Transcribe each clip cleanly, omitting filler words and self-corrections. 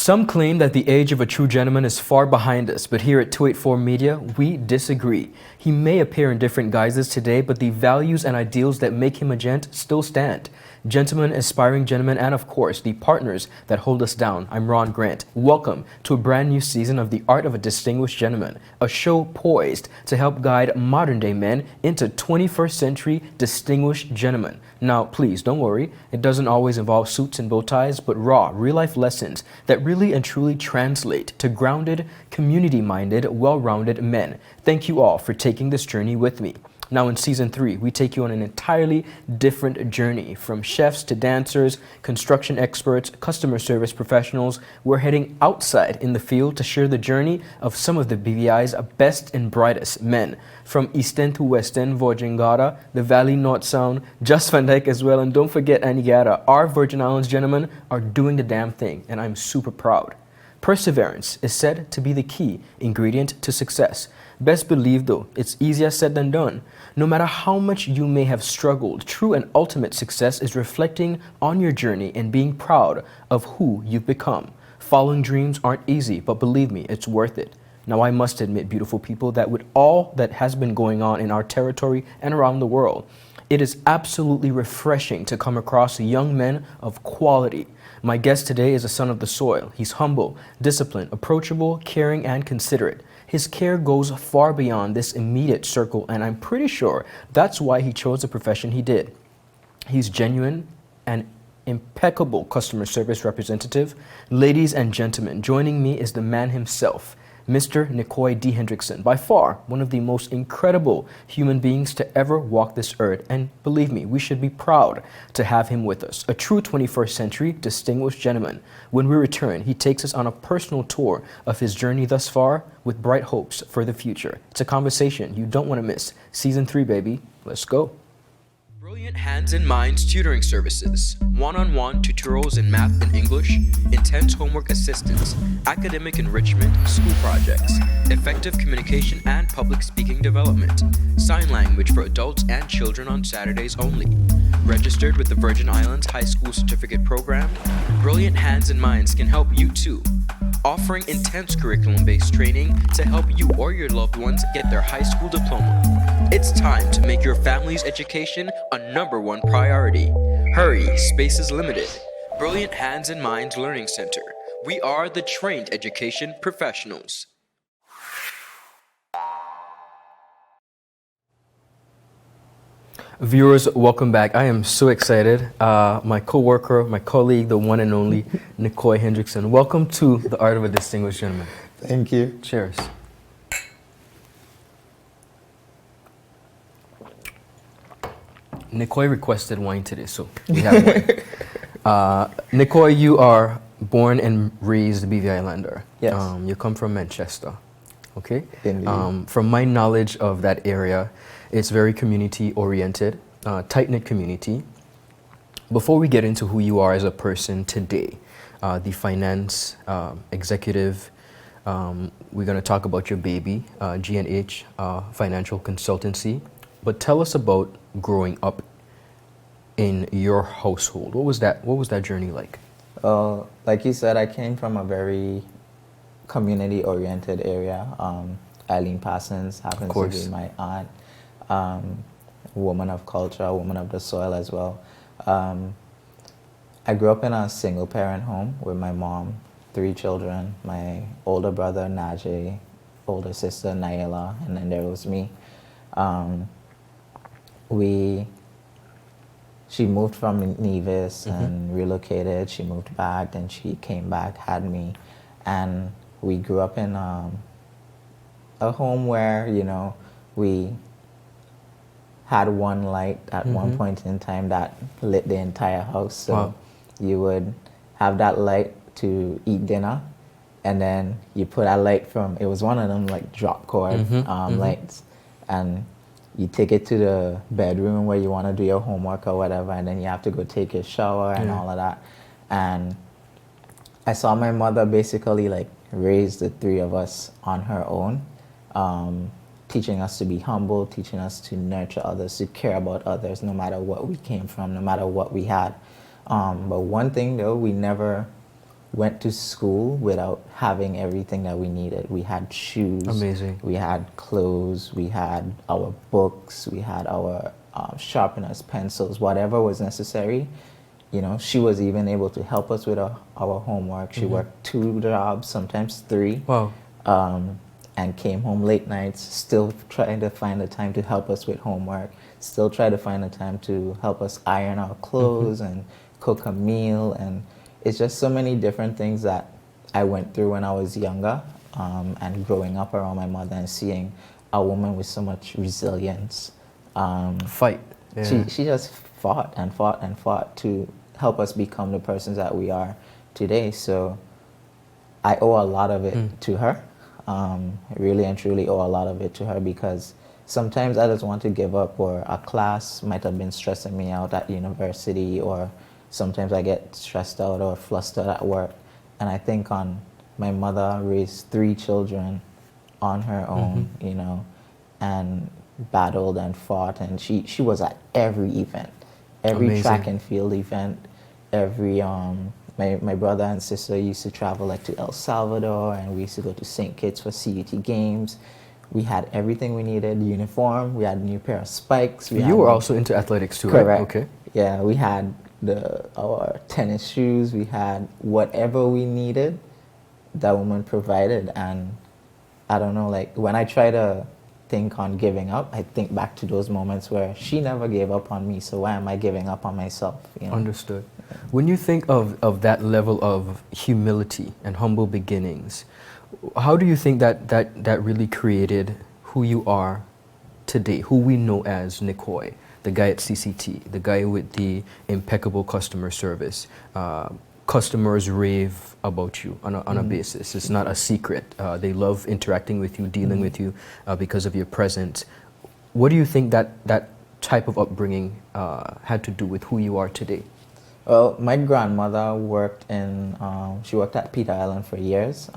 Some claim that the age of a true gentleman is far behind us, but here at 284 Media, we disagree. He may appear in different guises today, but the values and ideals that make him a gent still stand. Gentlemen, aspiring gentlemen, and of course, the partners that hold us down. I'm Ron Grant. Welcome to a brand new season of The Art of a Distinguished Gentleman, a show poised to help guide modern-day men into 21st century distinguished gentlemen. Now, please, don't worry. It doesn't always involve suits and bow ties, but raw, real-life lessons that really and truly translate to grounded, community-minded, well-rounded men. Thank you all for taking this journey with me. Now in Season 3, we take you on an entirely different journey. From chefs to dancers, construction experts, customer service professionals, we're heading outside in the field to share the journey of some of the BVI's best and brightest men. From East End to West End, Vojingara, the Valley North Sound, Just Van Dyke as well, and don't forget Anegada. Our Virgin Islands gentlemen are doing the damn thing, and I'm super proud. Perseverance is said to be the key ingredient to success. Best believe though, it's easier said than done. No matter how much you may have struggled, true and ultimate success is reflecting on your journey and being proud of who you've become. Following dreams aren't easy, but believe me, it's worth it. Now I must admit, beautiful people, that with all that has been going on in our territory and around the world, it is absolutely refreshing to come across young men of quality. My guest today is a son of the soil. He's humble, disciplined, approachable, caring, and considerate. His care goes far beyond this immediate circle, and I'm pretty sure that's why he chose the profession he did. He's genuine and impeccable customer service representative. Ladies and gentlemen, joining me is the man himself, Mr. Nicoy Hendrickson, by far one of the most incredible human beings to ever walk this earth. And believe me, we should be proud to have him with us. A true 21st century distinguished gentleman. When we return, he takes us on a personal tour of his journey thus far with bright hopes for the future. It's a conversation you don't want to miss. Season 3, baby. Let's go. Brilliant Hands and Minds tutoring services, one-on-one tutorials in math and English, intense homework assistance, academic enrichment, school projects, effective communication and public speaking development, sign language for adults and children on Saturdays only. Registered with the Virgin Islands High School Certificate Program, Brilliant Hands and Minds can help you too. Offering intense curriculum-based training to help you or your loved ones get their high school diploma. It's time to make your family's education a #1 priority. Hurry, space is limited. Brilliant Hands and Minds Learning Center. We are the trained education professionals. Viewers, welcome back. I am so excited. My co-worker, my colleague, the one and only Nicoy Hendrickson. Welcome to The Art of a Distinguished Gentleman. Thank you. Cheers. Nicoy requested wine today, so we have wine. Nicoy, you are born and raised BVI Islander. Yes. You come from Manchester, okay? Indeed. From my knowledge of that area, it's very community-oriented, tight-knit community. Before we get into who you are as a person today, the finance executive, we're going to talk about your baby, G&H Financial Consultancy. But tell us about growing up in your household. What was that journey like? Like you said, I came from a very community-oriented area. Eileen Parsons happens to be my aunt. Woman of culture, woman of the soil as well. I grew up in a single-parent home with my mom, 3 children, my older brother, Najee, older sister, Naila, and then there was me. She moved from Nevis and relocated. She moved back, then she came back, had me, and we grew up in a home where, you know, we had one light at one point in time that lit the entire house. So you would have that light to eat dinner, and then you put that light from, it was one of them like drop cord lights, and you take it to the bedroom where you want to do your homework or whatever, and then you have to go take your shower and all of that. And I saw my mother basically like raise the 3 of us on her own, teaching us to be humble, teaching us to nurture others, to care about others, no matter what we came from, no matter what we had. But one thing though, we never went to school without having everything that we needed. We had shoes. Amazing. We had clothes. We had our books. We had our sharpeners, pencils, whatever was necessary. You know, she was even able to help us with our homework. She worked 2 jobs, sometimes 3. Wow. And came home late nights, still trying to find the time to help us with homework, still try to find the time to help us iron our clothes and cook a meal. And it's just so many different things that I went through when I was younger, and growing up around my mother and seeing a woman with so much resilience. Fight. Yeah. She just fought and fought and fought to help us become the persons that we are today. So I owe a lot of it to her. Really and truly owe a lot of it to her, because sometimes I just want to give up, or a class might have been stressing me out at university, or sometimes I get stressed out or flustered at work. And I think on my mother raised 3 children on her own, you know, and battled and fought, and she was at every event, every Amazing. track and field event, every my brother and sister used to travel like to El Salvador, and we used to go to St. Kitts for CUT games. We had everything we needed, uniform, we had a new pair of spikes. You were also into athletics too, correct. right? Okay. Yeah, we had our tennis shoes, we had whatever we needed, that woman provided. And I don't know, like when I try to think on giving up, I think back to those moments where she never gave up on me, so why am I giving up on myself? You know? Understood. When you think of that level of humility and humble beginnings, how do you think that really created who you are today, who we know as Nicoy, the guy at CCT, the guy with the impeccable customer service? Customers rave about you on a basis. It's not a secret. They love interacting with you, dealing with you because of your presence. What do you think that type of upbringing had to do with who you are today? Well, my grandmother worked she worked at Peter Island for years,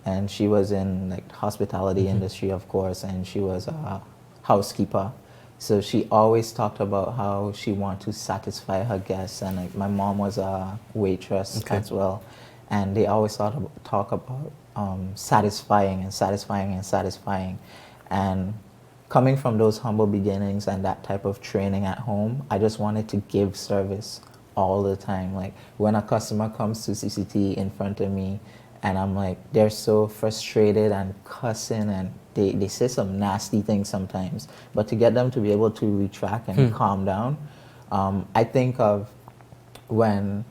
and she was in like hospitality industry, of course, and she was a housekeeper. So she always talked about how she wanted to satisfy her guests, and like my mom was a waitress as well, and they always talk about satisfying and satisfying and satisfying. And coming from those humble beginnings and that type of training at home, I just wanted to give service all the time. Like when a customer comes to CCT in front of me, and I'm like, they're so frustrated and cussing, and they say some nasty things sometimes, but to get them to be able to retract and calm down, I think of when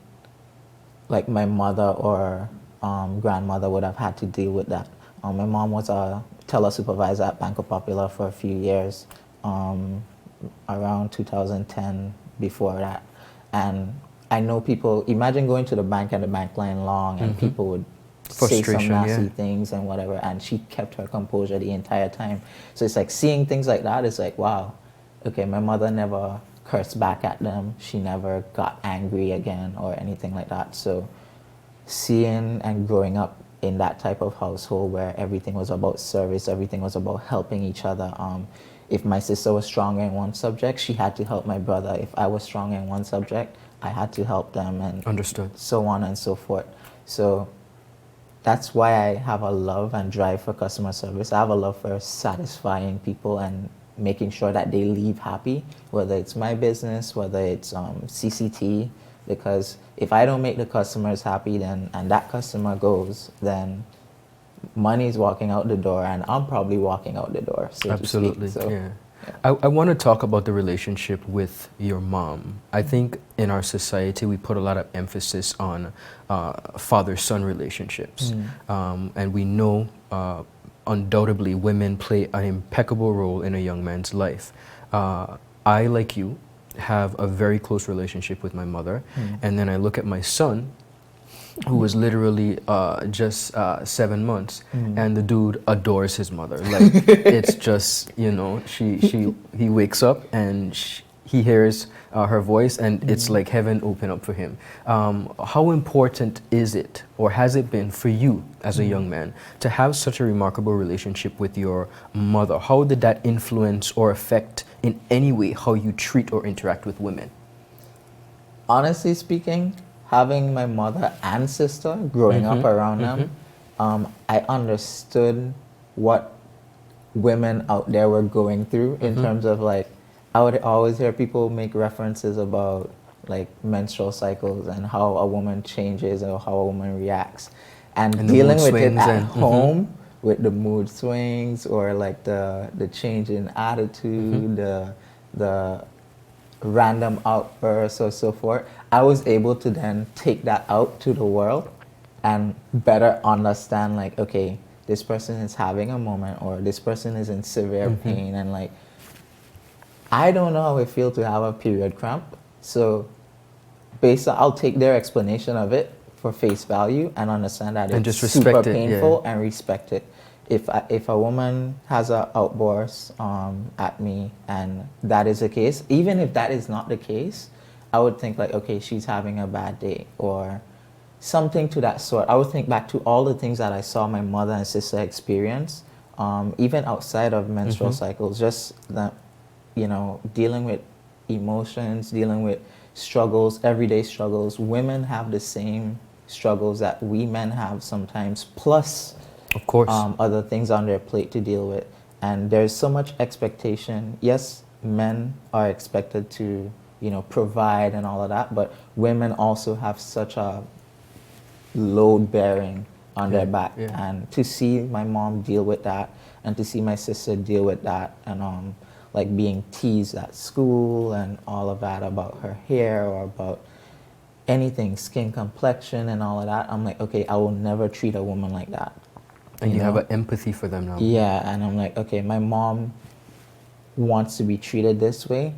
like my mother or grandmother would have had to deal with that. My mom was a teller supervisor at Banco Popular for a few years, around 2010, before that. And I know people, imagine going to the bank and the bank line long, and people would say some nasty things and whatever, and she kept her composure the entire time. So it's like seeing things like that, it's like, wow, okay, my mother never cursed back at them. She never got angry again or anything like that. So seeing and growing up in that type of household where everything was about service, everything was about helping each other. If my sister was stronger in one subject, she had to help my brother. If I was stronger in one subject, I had to help them, and understood, so on and so forth. So that's why I have a love and drive for customer service. I have a love for satisfying people and making sure that they leave happy, whether it's my business, whether it's CCT, because if I don't make the customers happy, then and that customer goes, then money's walking out the door, and I'm probably walking out the door, so absolutely, to speak. So, yeah. I want to talk about the relationship with your mom. I think in our society we put a lot of emphasis on father-son relationships, and we know undoubtedly women play an impeccable role in a young man's life. I, like you, have a very close relationship with my mother, and then I look at my son, who was literally just 7 months, and the dude adores his mother. Like, it's just, you know, he wakes up and he hears her voice, and it's like heaven open up for him. How important is it, or has it been for you as a young man, to have such a remarkable relationship with your mother? How did that influence or affect in any way how you treat or interact with women? Honestly speaking, having my mother and sister growing up around them, I understood what women out there were going through in terms of like, I would always hear people make references about like menstrual cycles and how a woman changes or how a woman reacts, and And the dealing mood with it swings at and- home with the mood swings or like the change in attitude, the random outbursts or so forth. I was able to then take that out to the world and better understand like, okay, this person is having a moment or this person is in severe pain, and like, I don't know how it feels to have a period cramp. So based on, I'll take their explanation of it for face value and understand that And it's just super respect it, painful yeah. and respect it. If a woman has an outburst at me and that is the case, even if that is not the case, I would think like, okay, she's having a bad day or something to that sort. I would think back to all the things that I saw my mother and sister experience, even outside of menstrual cycles, just that, you know, dealing with emotions, dealing with struggles, everyday struggles. Women have the same struggles that we men have sometimes, plus Of course. other things on their plate to deal with. And there's so much expectation. Yes, men are expected to, you know, provide and all of that, but women also have such a load bearing on their back. Yeah. And to see my mom deal with that and to see my sister deal with that and like being teased at school and all of that about her hair or about anything, skin complexion and all of that, I'm like, okay, I will never treat a woman like that. And you have know? an empathy for them now. Yeah, and I'm like, okay, my mom wants to be treated this way,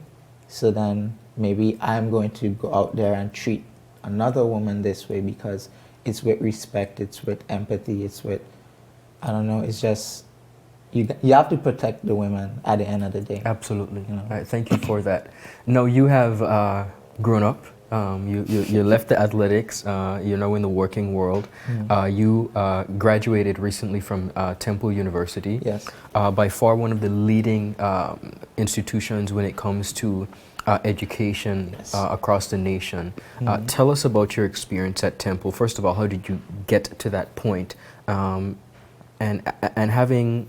so then maybe I'm going to go out there and treat another woman this way because it's with respect, it's with empathy, it's with, I don't know, it's just, you have to protect the women at the end of the day. Absolutely. You know? All right, thank you for that. Now, you have grown up. You left the athletics. You're now in the working world. You graduated recently from Temple University. Yes. By far one of the leading institutions when it comes to education Yes. across the nation. Tell us about your experience at Temple. First of all, how did you get to that point? And having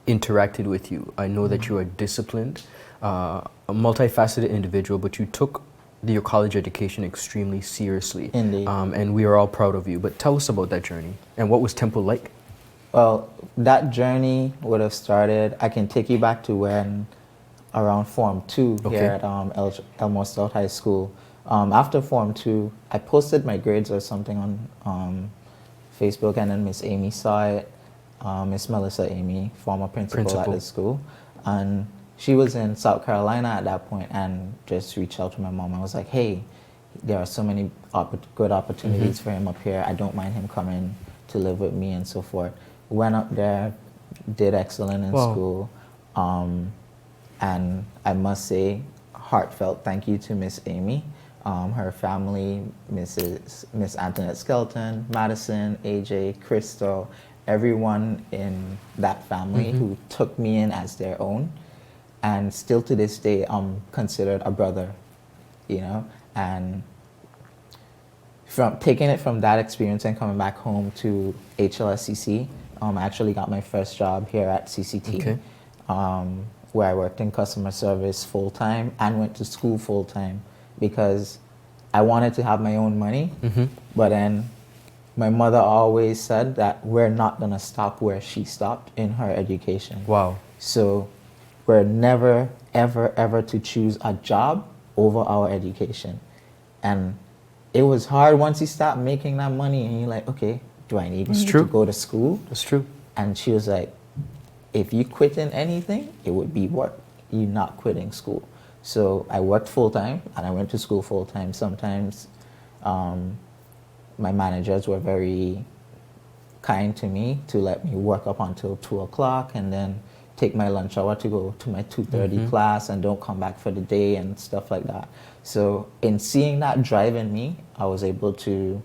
interacted with you, I know that you are disciplined, a multifaceted individual, but you took your college education extremely seriously. Indeed. And we are all proud of you. But tell us about that journey and what was Temple like? Well, that journey would have started, I can take you back to when around Form 2 Okay. here at Elmore South High School. After Form 2, I posted my grades or something on Facebook, and then Miss Amy saw it, Miss Melissa Amy, former principal at the school, and she was in South Carolina at that point and just reached out to my mom. I was like, hey, there are so many good opportunities for him up here. I don't mind him coming to live with me and so forth. Went up there, did excellent in school. And I must say, heartfelt thank you to Miss Amy, her family, Miss Antoinette Skelton, Madison, AJ, Crystal, everyone in that family who took me in as their own. And still to this day, I'm considered a brother, you know? And from taking it from that experience and coming back home to HLSCC, I actually got my first job here at CCT, where I worked in customer service full-time and went to school full-time because I wanted to have my own money, but then my mother always said that we're not gonna stop where she stopped in her education. Wow. So we're never, ever, ever to choose a job over our education. And it was hard once you start making that money and you're like, okay, do I need to go to school? That's true. And she was like, if you quit in anything, it would be work. You're not quitting school. So I worked full-time and I went to school full-time. Sometimes my managers were very kind to me to let me work up until 2 o'clock and then take my lunch hour to go to my 2:30 class and don't come back for the day and stuff like that. So in seeing that drive in me, I was able to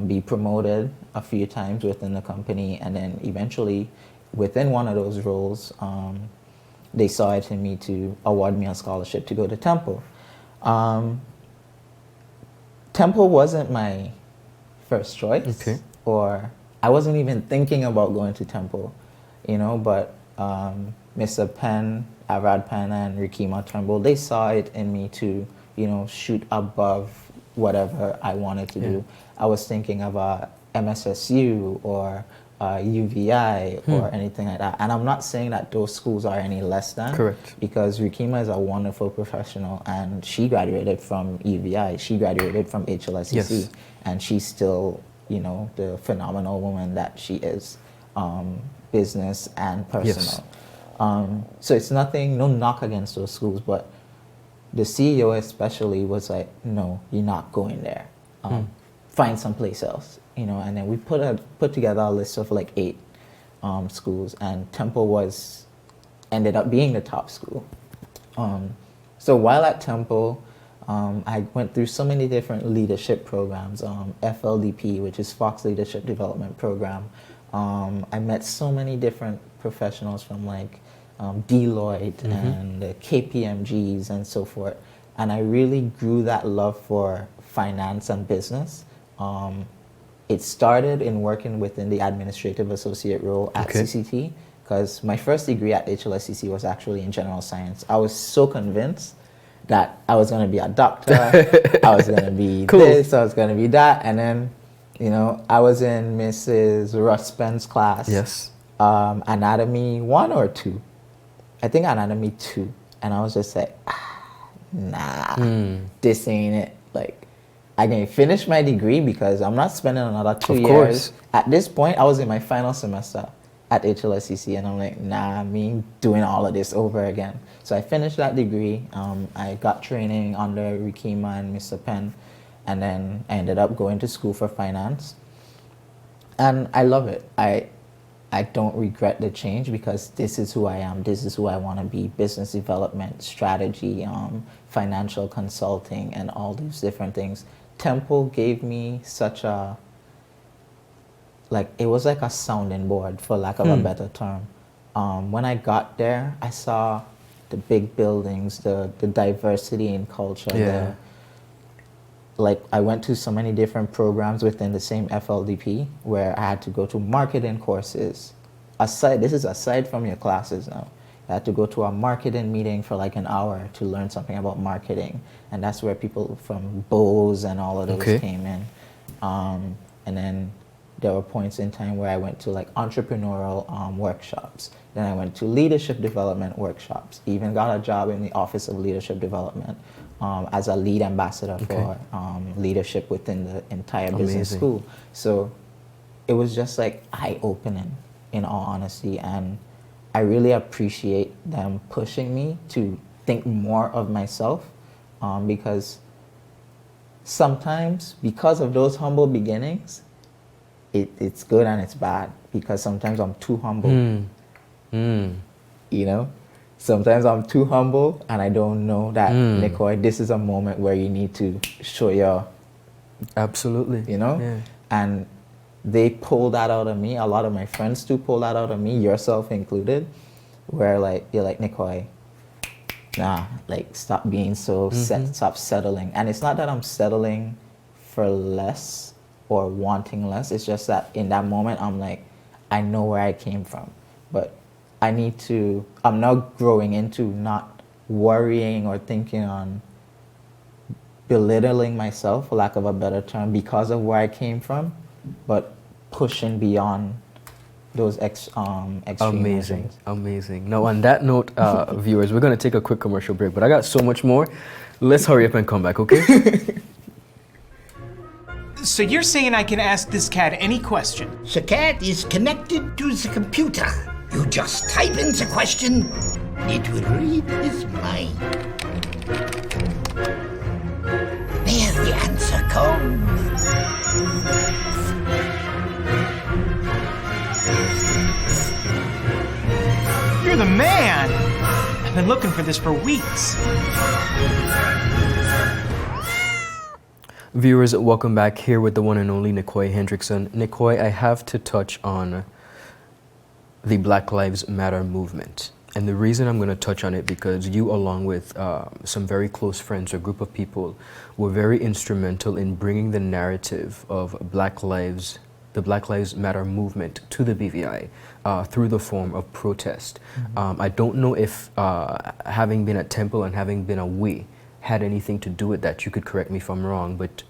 be promoted a few times within the company, and then eventually within one of those roles, they saw it in me to award me a scholarship to go to Temple. Temple wasn't my first choice. Okay. Or I wasn't even thinking about going to Temple, you know, but Mr. Penn, Arad Penn, and Rikima Turnbull, they saw it in me to, you know, shoot above whatever I wanted to do. I was thinking of MSSU or UVI or anything like that. And I'm not saying that those schools are any less than. Correct. Because Rikima is a wonderful professional, and she graduated from UVI. She graduated from HLSCC. Yes. And she's still, you know, the phenomenal woman that she is, business and personal. Yes. So it's nothing, no knock against those schools, but the CEO especially was like, no, you're not going there. Find someplace else, you know. And then we put together a list of like 8 schools, and Temple ended up being the top school. So while at Temple, I went through so many different leadership programs, FLDP, which is Fox Leadership Development Program. I met so many different professionals from like Deloitte and the KPMGs and so forth. And I really grew that love for finance and business. It started in working within the administrative associate role at CCT, because my first degree at HLSCC was actually in general science. I was so convinced that I was going to be a doctor, I was going to be this, I was going to be that. And then, you know, I was in Mrs. Ruspens's class. Yes. Anatomy 1 or 2. I think anatomy 2. And I was just like, nah, this ain't it. Like, I can finish my degree because I'm not spending another 2 years. Course. At this point, I was in my final semester at HLSCC, and I'm like, nah, me doing all of this over again. So I finished that degree. I got training under Rikima and Mr. Penn, and then I ended up going to school for finance. And I love it. I don't regret the change, because this is who I am. This is who I want to be. Business development, strategy, financial consulting, and all these different things. Temple gave me such a, like, it was like a sounding board, for lack of a better term. When I got there, I saw the big buildings, the diversity in culture. Like, I went to so many different programs within the same FLDP, where I had to go to marketing courses. This is aside from your classes now. I had to go to a marketing meeting for like an hour to learn something about marketing. And that's where people from Bose and all of those came in. And then there were points in time where I went to like entrepreneurial workshops. Then I went to leadership development workshops. Even got a job in the Office of Leadership Development as a lead ambassador for leadership within the entire business school. So it was just like eye-opening, in all honesty. And I really appreciate them pushing me to think more of myself, because sometimes, because of those humble beginnings, it's good and it's bad, because sometimes I'm too humble. You know? Sometimes I'm too humble and I don't know that, Nicoy, this is a moment where you need to show your... Absolutely. You know? Yeah. And they pull that out of me. A lot of my friends too pull that out of me, yourself included, where like, you're like, Nicoy, nah, like, stop being so stop settling. And it's not that I'm settling for less or wanting less. It's just that in that moment, I'm like, I know where I came from, but I'm now growing into not worrying or thinking on belittling myself, for lack of a better term, because of where I came from, but pushing beyond those extreme measures. Amazing. Now, on that note, viewers, we're going to take a quick commercial break, but I got so much more. Let's hurry up and come back, okay? So you're saying I can ask this cat any question? The cat is connected to the computer. You just type in the question, it will read his mind. There the answer comes. You're the man! I've been looking for this for weeks. Viewers, welcome back, here with the one and only Nicoy Hendrickson. Nicoy, I have to touch on the Black Lives Matter movement. And the reason I'm going to touch on it because you, along with some very close friends, a group of people, were very instrumental in bringing the narrative of the Black Lives Matter movement to the BVI through the form of protest. I don't know if having been at Temple and having been away had anything to do with that. You could correct me if I'm wrong, but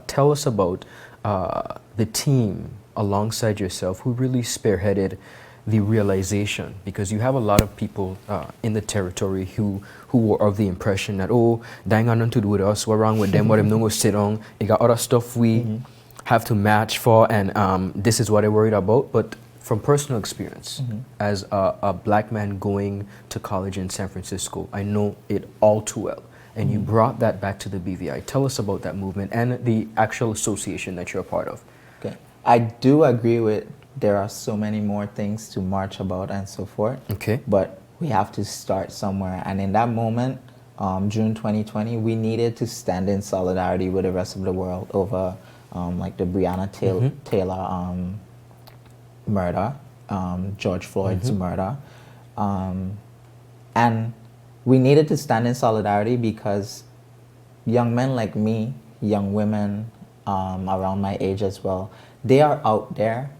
tell us about the team alongside yourself who really spearheaded the realization, because you have a lot of people in the territory who were of the impression that, oh, they ain't got nothing to do with us, what's wrong with them, what them don't go sit on, they got other stuff we have to match for, and this is what they're worried about. But from personal experience, as a black man going to college in San Francisco, I know it all too well. And you brought that back to the BVI. Tell us about that movement and the actual association that you're a part of. Okay. I do agree with there are so many more things to march about and so forth. Okay. But we have to start somewhere. And in that moment, June 2020, we needed to stand in solidarity with the rest of the world over like the Breonna Taylor murder, George Floyd's murder. And we needed to stand in solidarity because young men like me, young women around my age as well, they are out there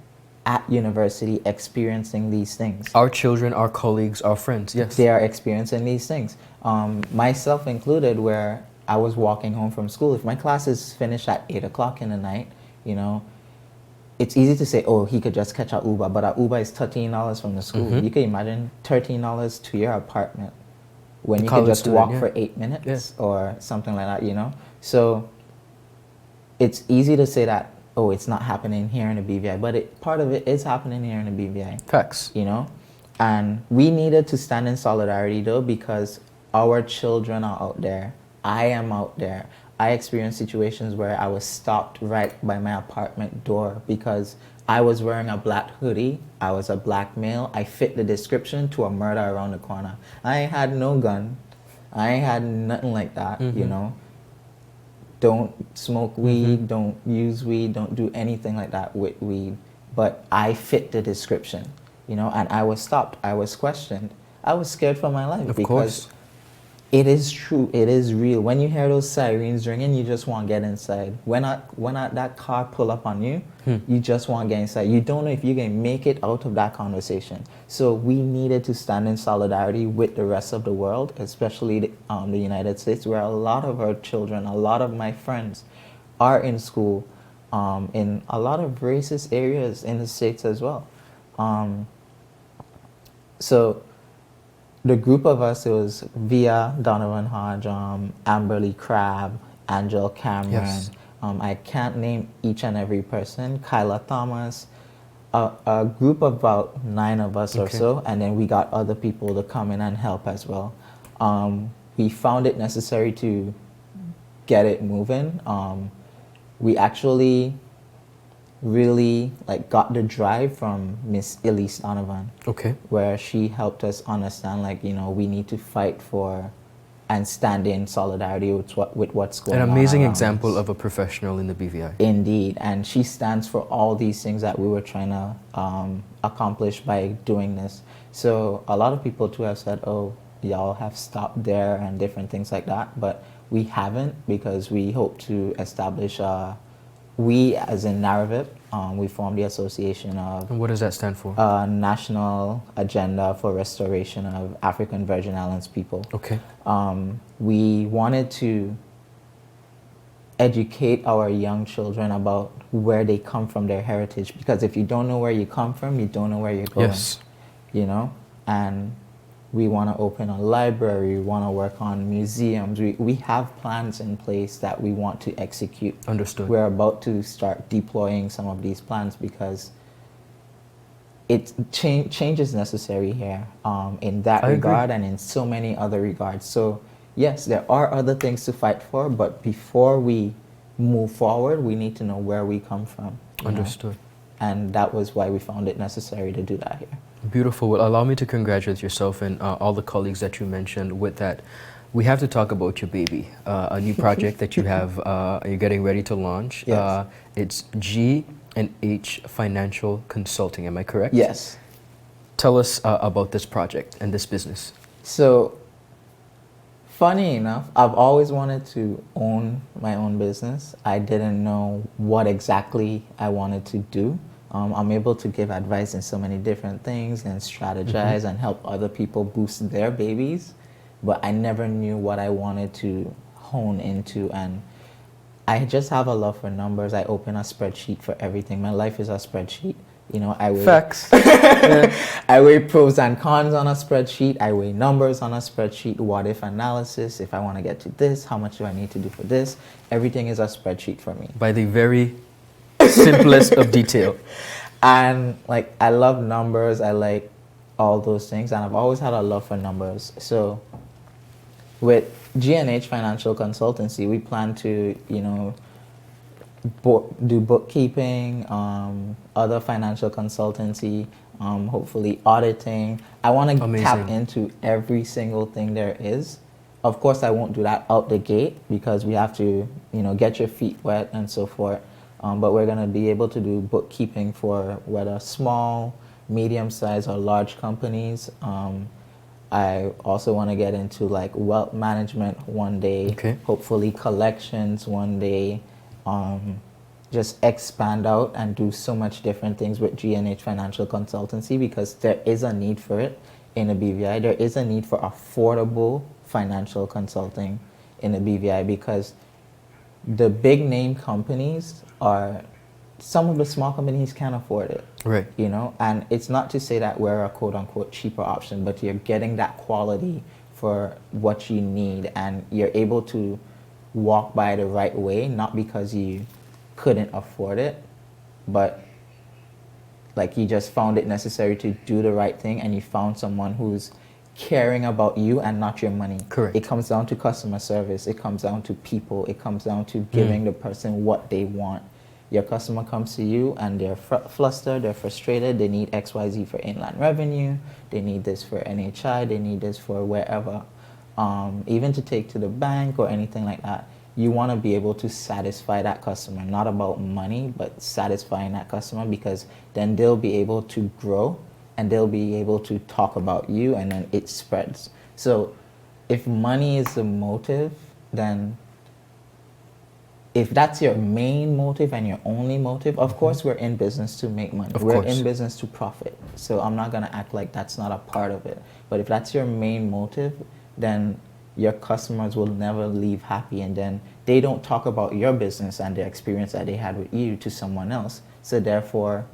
at university experiencing these things. Our children, our colleagues, our friends, yes. They are experiencing these things. Myself included, where I was walking home from school. If my classes finish at 8 o'clock in the night, you know, it's easy to say, oh, he could just catch an Uber, but an Uber is $13 from the school. You can imagine $13 to your apartment when you can just walk for 8 minutes or something like that, you know? So it's easy to say that, oh, it's not happening here in the BVI, but part of it is happening here in the BVI. Facts. You know? And we needed to stand in solidarity, though, because our children are out there. I am out there. I experienced situations where I was stopped right by my apartment door because I was wearing a black hoodie. I was a black male. I fit the description to a murder around the corner. I had no gun. I had nothing like that, you know? Don't smoke weed, don't use weed, don't do anything like that with weed. But I fit the description, you know, and I was stopped. I was questioned. I was scared for my life because it is true. It is real. When you hear those sirens ringing, you just want to get inside. When that car pull up on you, you just want to get inside. You don't know if you can make it out of that conversation. So we needed to stand in solidarity with the rest of the world, especially the United States, where a lot of our children, a lot of my friends are in school in a lot of racist areas in the States as well. So the group of us, it was Via, Donovan Hodge, Amberly Crabb, Angel Cameron. Yes. I can't name each and every person. Kyla Thomas, a group of about 9 of us or so, and then we got other people to come in and help as well. We found it necessary to get it moving. We actually really got the drive from Miss Elise Donovan, where she helped us understand, we need to fight for and stand in solidarity with what's going on. An amazing around example us. of a professional in the BVI. Indeed, and she stands for all these things that we were trying to accomplish by doing this. So a lot of people too have said, oh, y'all have stopped there and different things like that, but we haven't, because we hope to establish we, as in Naravip, we formed the Association of... And what does that stand for? National Agenda for Restoration of African Virgin Islands People. Okay. We wanted to educate our young children about where they come from, their heritage, because if you don't know where you come from, you don't know where you're going. Yes. You know? And we want to open a library, we want to work on museums. We have plans in place that we want to execute. Understood. We're about to start deploying some of these plans because change is necessary here in that regard and in so many other regards. So yes, there are other things to fight for, but before we move forward, we need to know where we come from. Understood. And that was why we found it necessary to do that here. Beautiful. Well, allow me to congratulate yourself and all the colleagues that you mentioned with that. We have to talk about your baby, a new project that you have, you're getting ready to launch.— it's G&H Financial Consulting, am I correct? Yes. tell us about this project and this business. So, funny enough, I've always wanted to own my own business. I didn't know what exactly I wanted to do. I'm able to give advice in so many different things and strategize and help other people boost their babies, but I never knew what I wanted to hone into. And I just have a love for numbers. I open a spreadsheet for everything. My life is a spreadsheet. You know, I weigh Facts. I weigh pros and cons on a spreadsheet. I weigh numbers on a spreadsheet. What if analysis? If I want to get to this, how much do I need to do for this? Everything is a spreadsheet for me. By the very simplest of detail. And like, I love numbers. I like all those things, and I've always had a love for numbers. So with G&H Financial Consultancy, we plan to, you know, do bookkeeping, other financial consultancy, hopefully auditing. I want to tap into every single thing there is. Of course, I won't do that out the gate because we have to, you know, get your feet wet and so forth. But we're going to be able to do bookkeeping for whether small, medium-sized, or large companies. I also want to get into like wealth management one day, hopefully collections one day. Just expand out and do so much different things with G&H Financial Consultancy because there is a need for it in the BVI. There is a need for affordable financial consulting in the BVI because the big name companies are, some of the small companies can't afford it. Right. You know, and it's not to say that we're a quote unquote cheaper option, but you're getting that quality for what you need and you're able to walk by the right way, not because you couldn't afford it, but like you just found it necessary to do the right thing and you found someone who's caring about you and not your money. Correct. It comes down to customer service. It comes down to people. It comes down to giving the person what they want. Your customer comes to you and they're flustered, they're frustrated, they need XYZ for inland revenue, they need this for NHI, they need this for wherever, even to take to the bank or anything like that. You want to be able to satisfy that customer, not about money, but satisfying that customer because then they'll be able to grow and they'll be able to talk about you and then it spreads. So if money is the motive, then if that's your main motive and your only motive, of course we're in business to make money. We're in business to profit. So I'm not going to act like that's not a part of it. But if that's your main motive, then your customers will never leave happy and then they don't talk about your business and the experience that they had with you to someone else. So therefore,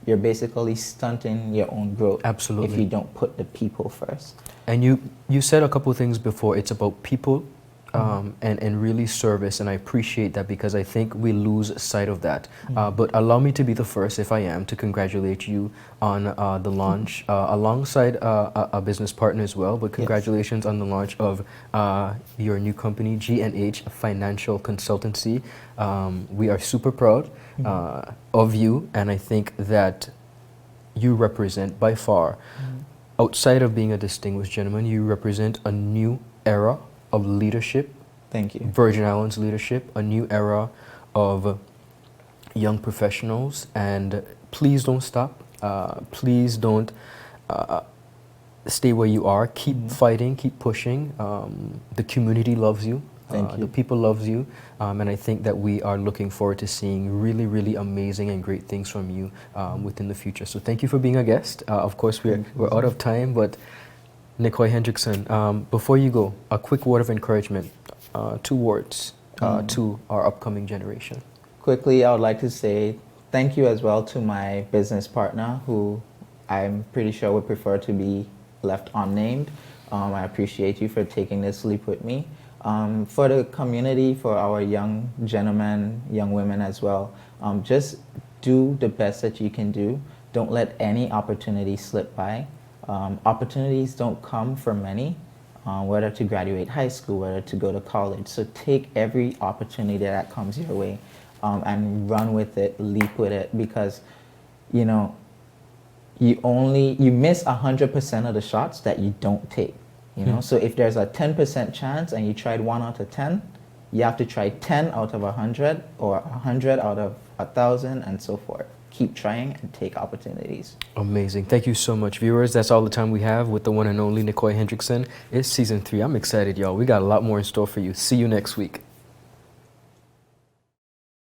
you're basically stunting your own growth. Absolutely. If you don't put the people first. And you said a couple of things before. It's about people and really service, and I appreciate that because I think we lose sight of that. But allow me to be the first, if I am, to congratulate you on the launch alongside a business partner as well. But congratulations on the launch of your new company, G&H Financial Consultancy. We are super proud of you, and I think that you represent by far, outside of being a distinguished gentleman, you represent a new era of leadership. Thank you. Virgin Islands leadership, a new era of young professionals, and please don't stop. Please don't stay where you are. Keep fighting, keep pushing. The community loves you. Thank you. The people loves you, and I think that we are looking forward to seeing really, really amazing and great things from you within the future. So thank you for being a guest. Of course, we're out of time, but Nicoy Hendrickson, before you go, a quick word of encouragement, 2 words to our upcoming generation. Quickly, I would like to say thank you as well to my business partner, who I'm pretty sure would prefer to be left unnamed. I appreciate you for taking this leap with me. For the community, for our young gentlemen, young women as well, just do the best that you can do. Don't let any opportunity slip by. Opportunities don't come for many, whether to graduate high school, whether to go to college. So take every opportunity that comes your way and run with it, leap with it, because, you know, you miss 100% of the shots that you don't take. You know, so if there's a 10% chance and you tried 1 out of 10, you have to try 10 out of 100 or 100 out of 1,000 and so forth. keep trying and take opportunities. Amazing. Thank you so much, viewers. That's all the time we have with the one and only Nicoy Hendrickson. It's season 3. I'm excited, y'all. We got a lot more in store for you. See you next week.